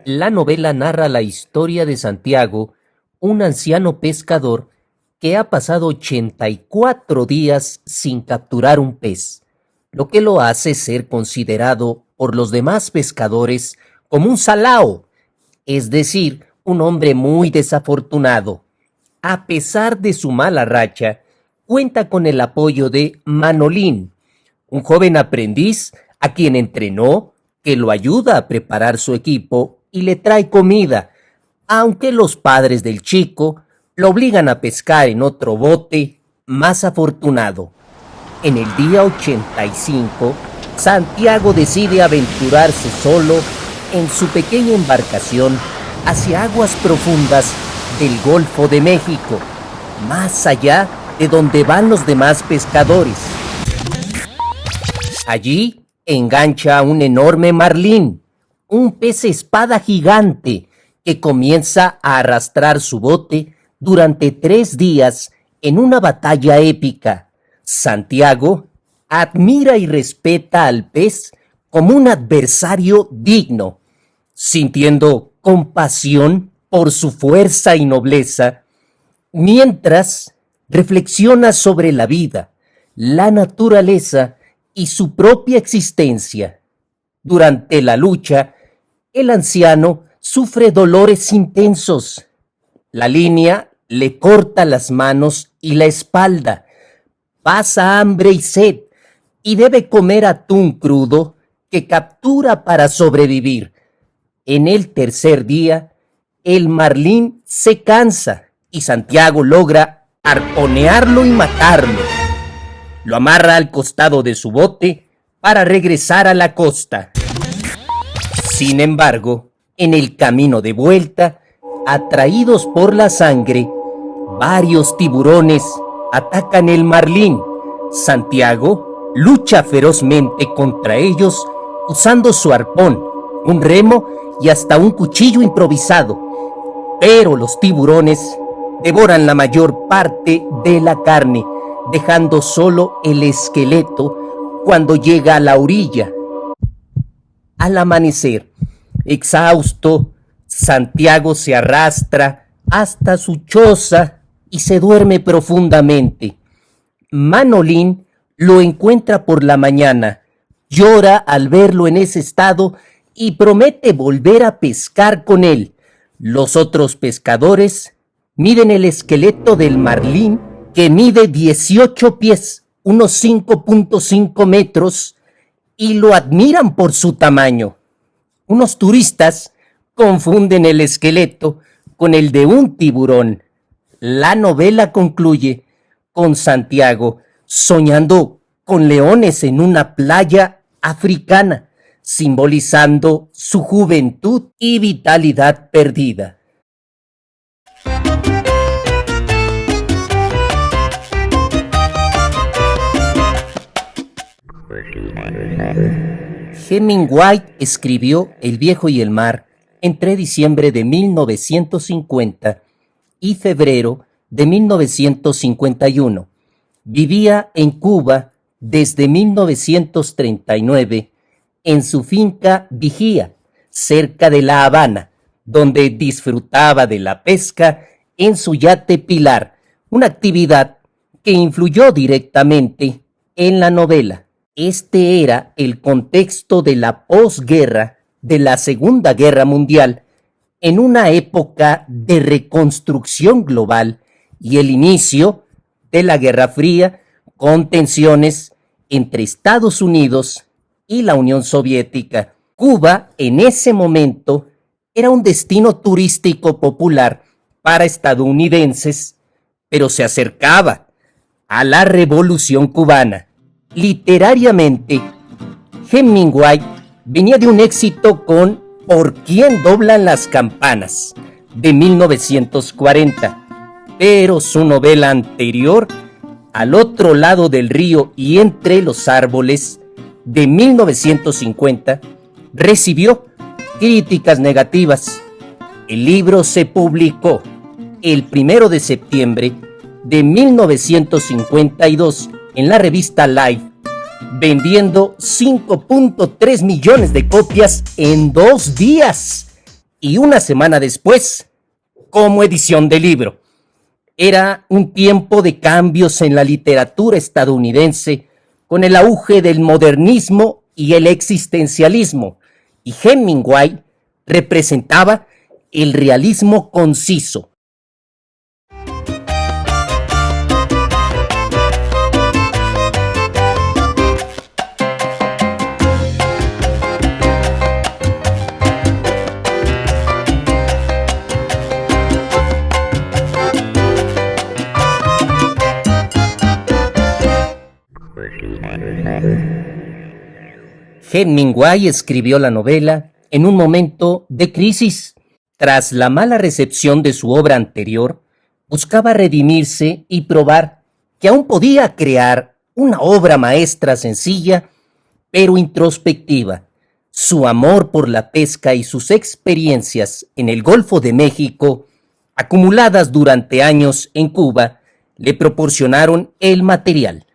La novela narra la historia de Santiago, un anciano pescador que ha pasado 84 días sin capturar un pez, lo que lo hace ser considerado por los demás pescadores como un salao, es decir, un hombre muy desafortunado. A pesar de su mala racha, cuenta con el apoyo de Manolín, un joven aprendiz a quien entrenó, que lo ayuda a preparar su equipo y le trae comida, aunque los padres del chico lo obligan a pescar en otro bote más afortunado. En el día 85, Santiago decide aventurarse solo en su pequeña embarcación hacia aguas profundas del Golfo de México, más allá de donde van los demás pescadores. Allí engancha a un enorme marlín, un pez espada gigante que comienza a arrastrar su bote durante 3 días en una batalla épica. Santiago admira y respeta al pez como un adversario digno, sintiendo compasión por su fuerza y nobleza, mientras reflexiona sobre la vida, la naturaleza y su propia existencia. Durante la lucha, el anciano sufre dolores intensos. La línea le corta las manos y la espalda, pasa hambre y sed y debe comer atún crudo que captura para sobrevivir. En el tercer día, el marlín se cansa y Santiago logra arponearlo y matarlo. Lo amarra al costado de su bote para regresar a la costa. Sin embargo, en el camino de vuelta, atraídos por la sangre, varios tiburones atacan el marlín. Santiago lucha ferozmente contra ellos usando su arpón, un remo y hasta un cuchillo improvisado. Pero los tiburones devoran la mayor parte de la carne, dejando solo el esqueleto cuando llega a la orilla. Al amanecer, exhausto, Santiago se arrastra hasta su choza y se duerme profundamente. Manolín lo encuentra por la mañana, llora al verlo en ese estado y promete volver a pescar con él. Los otros pescadores miden el esqueleto del marlín, que mide 18 pies, unos 5.5 metros, y lo admiran por su tamaño. Unos turistas confunden el esqueleto con el de un tiburón. La novela concluye con Santiago soñando con leones en una playa africana, simbolizando su juventud y vitalidad perdida. Hemingway escribió El viejo y el mar entre diciembre de 1950 y febrero de 1951. Vivía en Cuba desde 1939 en su finca Vigía, cerca de La Habana, donde disfrutaba de la pesca en su yate Pilar, una actividad que influyó directamente en la novela. Este era el contexto de la posguerra de la Segunda Guerra Mundial, en una época de reconstrucción global y el inicio de la Guerra Fría, con tensiones entre Estados Unidos y la Unión Soviética. Cuba, en ese momento, era un destino turístico popular para estadounidenses, pero se acercaba a la Revolución Cubana. Literariamente, Hemingway venía de un éxito con ¿Por quién doblan las campanas?, de 1940, pero su novela anterior, Al otro lado del río y entre los árboles, de 1950, recibió críticas negativas. El libro se publicó el 1 de septiembre de 1952 en la revista Life vendiendo 5.3 millones de copias en 2 días y una semana después como edición de libro. Era un tiempo de cambios en la literatura estadounidense con el auge del modernismo y el existencialismo, y Hemingway representaba el realismo conciso. Hemingway escribió la novela en un momento de crisis. Tras la mala recepción de su obra anterior, buscaba redimirse y probar que aún podía crear una obra maestra sencilla, pero introspectiva. Su amor por la pesca y sus experiencias en el Golfo de México, acumuladas durante años en Cuba, le proporcionaron el material.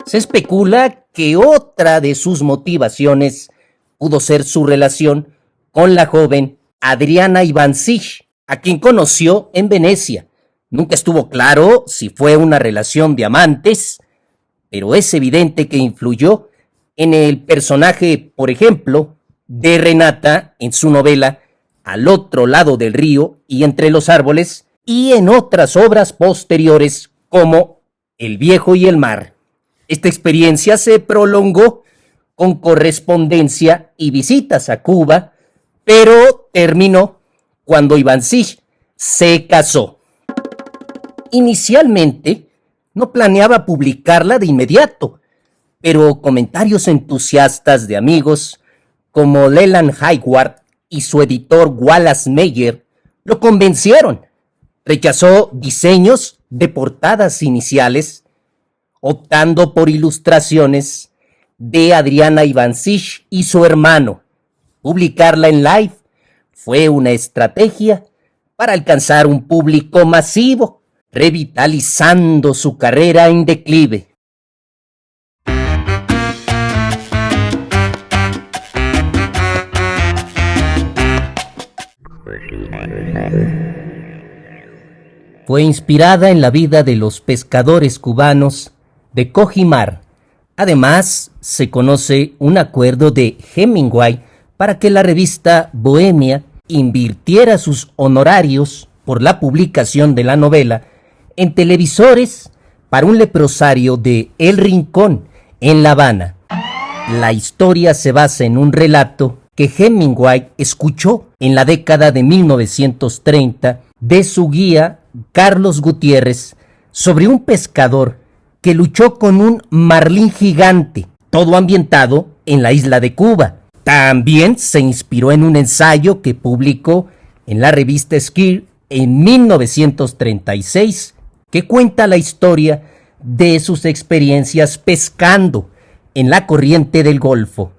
Se especula que otra de sus motivaciones pudo ser su relación con la joven Adriana Ivancic, a quien conoció en Venecia. Nunca estuvo claro si fue una relación de amantes, pero es evidente que influyó en el personaje, por ejemplo, de Renata en su novela Al otro lado del río y Entre los árboles, y en otras obras posteriores como El viejo y el mar. Esta experiencia se prolongó con correspondencia y visitas a Cuba, pero terminó cuando Ivancic se casó. Inicialmente no planeaba publicarla de inmediato, pero comentarios entusiastas de amigos como Leland Hayward y su editor Wallace Meyer lo convencieron. Rechazó diseños de portadas iniciales, optando por ilustraciones de Adriana Ivancic y su hermano. Publicarla en Life fue una estrategia para alcanzar un público masivo, revitalizando su carrera en declive. Fue inspirada en la vida de los pescadores cubanos de Cojimar. Además, se conoce un acuerdo de Hemingway para que la revista Bohemia invirtiera sus honorarios por la publicación de la novela en televisores para un leprosario de El Rincón, en La Habana. La historia se basa en un relato que Hemingway escuchó en la década de 1930 de su guía Carlos Gutiérrez sobre un pescador que luchó con un marlín gigante, todo ambientado en la isla de Cuba. También se inspiró en un ensayo que publicó en la revista Skill en 1936, que cuenta la historia de sus experiencias pescando en la corriente del Golfo.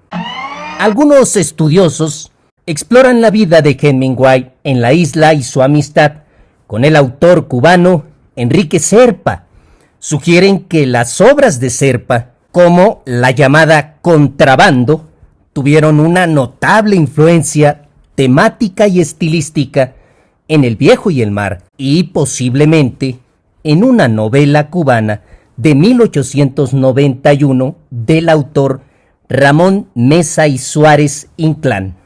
Algunos estudiosos exploran la vida de Hemingway en la isla y su amistad con el autor cubano Enrique Cerpa. Sugieren que las obras de Cerpa, como la llamada Contrabando, tuvieron una notable influencia temática y estilística en El viejo y el mar, y posiblemente en una novela cubana de 1891 del autor Ramón Mesa y Suárez Inclán.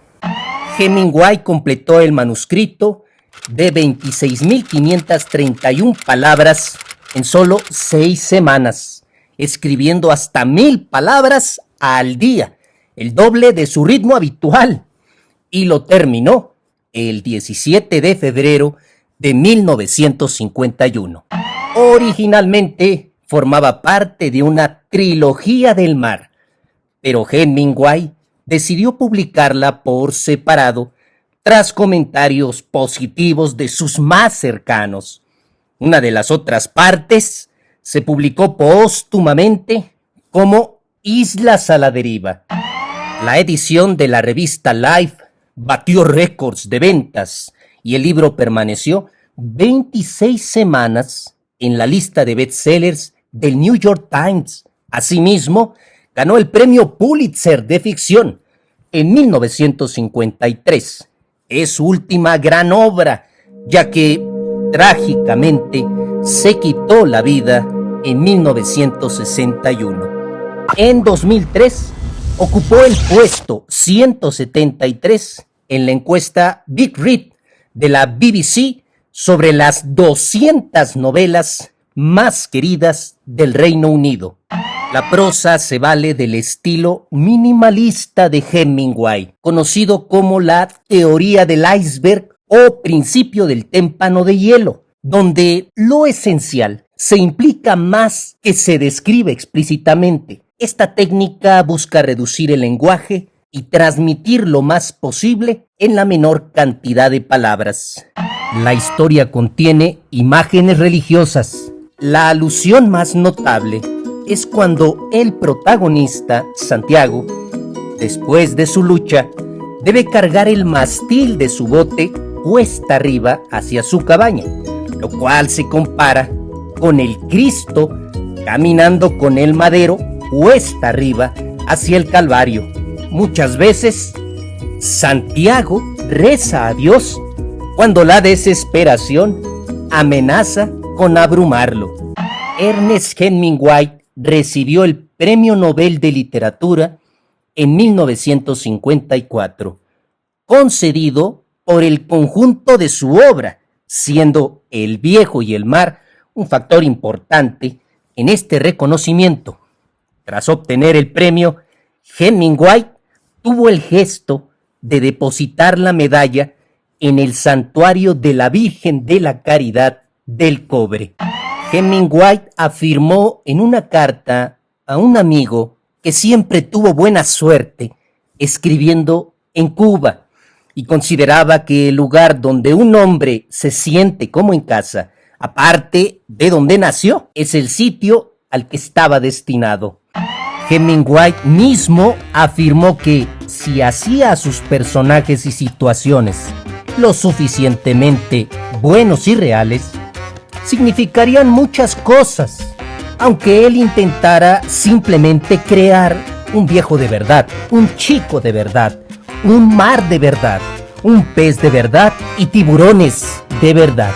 Hemingway completó el manuscrito de 26.531 palabras en solo 6 semanas, escribiendo hasta 1,000 palabras al día, el doble de su ritmo habitual, y lo terminó el 17 de febrero de 1951. Originalmente formaba parte de una trilogía del mar, pero Hemingway decidió publicarla por separado tras comentarios positivos de sus más cercanos. Una de las otras partes se publicó póstumamente como Islas a la deriva. La edición de la revista Life batió récords de ventas y el libro permaneció 26 semanas en la lista de bestsellers del New York Times. Asimismo, ganó el premio Pulitzer de ficción en 1953. Es su última gran obra, ya que trágicamente se quitó la vida en 1961. En 2003 ocupó el puesto 173 en la encuesta Big Read de la BBC sobre las 200 novelas más queridas del Reino Unido. La prosa se vale del estilo minimalista de Hemingway, conocido como la teoría del iceberg o principio del témpano de hielo, donde lo esencial se implica más que se describe explícitamente. Esta técnica busca reducir el lenguaje y transmitir lo más posible en la menor cantidad de palabras. La historia contiene imágenes religiosas. La alusión más notable es cuando el protagonista, Santiago, después de su lucha, debe cargar el mástil de su bote cuesta arriba hacia su cabaña, lo cual se compara con el Cristo caminando con el madero cuesta arriba hacia el Calvario. Muchas veces, Santiago reza a Dios cuando la desesperación amenaza con abrumarlo. Ernest Hemingway recibió el Premio Nobel de Literatura en 1954, concedido por el conjunto de su obra, siendo El viejo y el mar un factor importante en este reconocimiento. Tras obtener el premio, Hemingway tuvo el gesto de depositar la medalla en el Santuario de la Virgen de la Caridad del Cobre. Hemingway afirmó en una carta a un amigo que siempre tuvo buena suerte escribiendo en Cuba y consideraba que el lugar donde un hombre se siente como en casa, aparte de donde nació, es el sitio al que estaba destinado. Hemingway mismo afirmó que si hacía a sus personajes y situaciones lo suficientemente buenos y reales, significarían muchas cosas, aunque él intentara simplemente crear un viejo de verdad, un chico de verdad, un mar de verdad, un pez de verdad y tiburones de verdad.